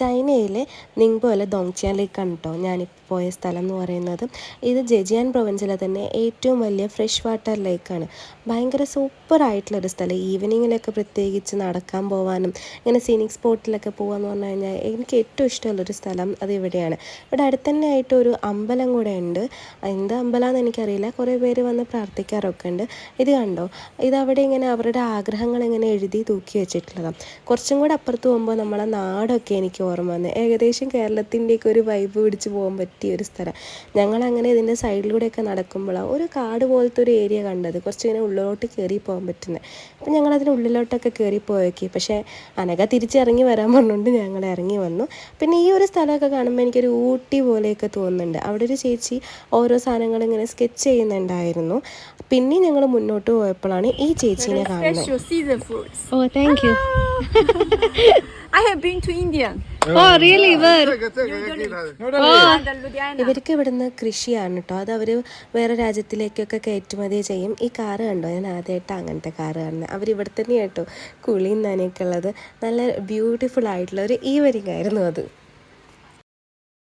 ചൈനയിലെ നിങ്ബോയിലെ ദോങ്ചിയാൻ ലേക്കാണ് കേട്ടോ ഞാനിപ്പോൾ പോയ സ്ഥലം എന്ന് പറയുന്നത്. ഇത് ജെജിയാൻ പ്രൊവിൻസിലെ തന്നെ ഏറ്റവും വലിയ ഫ്രഷ് വാട്ടർ ലേക്കാണ്. ഭയങ്കര സൂപ്പറായിട്ടുള്ളൊരു സ്ഥലം. ഈവനിങ്ങിലൊക്കെ പ്രത്യേകിച്ച് നടക്കാൻ പോകാനും ഇങ്ങനെ സീനിക് സ്പോട്ടിലൊക്കെ പോകാമെന്ന് പറഞ്ഞു കഴിഞ്ഞാൽ എനിക്ക് ഏറ്റവും ഇഷ്ടമുള്ളൊരു സ്ഥലം അത് ഇവിടെയാണ്. ഇവിടെ അടുത്ത് തന്നെ ആയിട്ട് ഒരു അമ്പലം കൂടെ ഉണ്ട്. എന്ത് അമ്പലമാണെന്ന് എനിക്കറിയില്ല. കുറേ പേര് വന്ന് പ്രാർത്ഥിക്കാറൊക്കെ ഉണ്ട്. ഇത് കണ്ടോ, ഇതവിടെ ഇങ്ങനെ അവരുടെ ആഗ്രഹങ്ങൾ ഇങ്ങനെ എഴുതി തൂക്കി വെച്ചിട്ടുള്ളതാണ്. കുറച്ചും കൂടെ അപ്പുറത്ത് പോകുമ്പോൾ നമ്മളെ നാടൊക്കെ എനിക്ക് ഓർമ്മ വന്നത്. ഏകദേശം കേരളത്തിൻ്റെയൊക്കെ ഒരു വൈബ് പിടിച്ച് പോകാൻ പറ്റിയ ഒരു സ്ഥലം. ഞങ്ങളങ്ങനെ ഇതിൻ്റെ സൈഡിലൂടെയൊക്കെ നടക്കുമ്പോഴാണ് ഒരു കാട് പോലത്തെ ഒരു ഏരിയ കണ്ടത്. കുറച്ചിങ്ങനെ ഉള്ളിലോട്ട് കയറി പോകാൻ പറ്റുന്നത്. അപ്പം ഞങ്ങളതിന് ഉള്ളിലോട്ടൊക്കെ കയറി പോയേക്കി. പക്ഷേ അനഘ തിരിച്ചിറങ്ങി വരാൻ പറഞ്ഞുകൊണ്ട് ഞങ്ങൾ ഇറങ്ങി വന്നു. പിന്നെ ഈ ഒരു സ്ഥലമൊക്കെ കാണുമ്പോൾ എനിക്കൊരു ഊട്ടി പോലെയൊക്കെ തോന്നുന്നുണ്ട്. അവിടെ ഒരു ചേച്ചി ഓരോ സാധനങ്ങൾ ഇങ്ങനെ സ്കെച്ച് ചെയ്യുന്നുണ്ടായിരുന്നു. പിന്നെ ഞങ്ങൾ മുന്നോട്ട് പോയപ്പോഴാണ് ഈ ചേച്ചീനെ കാണുന്നത്. Oh, thank you. I have been to India. Oh, really? Where? ഇവർക്ക് ഇവിടുന്ന് കൃഷിയാണ് കേട്ടോ. അത് അവർ വേറെ രാജ്യത്തിലേക്കൊക്കെ കയറ്റുമതി ചെയ്യും. ഈ കാറ് കണ്ടോ, ഞാൻ ആദ്യമായിട്ടാണ് അങ്ങനത്തെ കാറ് കാണുന്നത്. അവരിവിടെ തന്നെയാണ് കേട്ടോ കുളിയും നനയൊക്കെ ഉള്ളത്. നല്ല ബ്യൂട്ടിഫുൾ ആയിട്ടുള്ള ഒരു ഈവനിങ് ആയിരുന്നു അത്.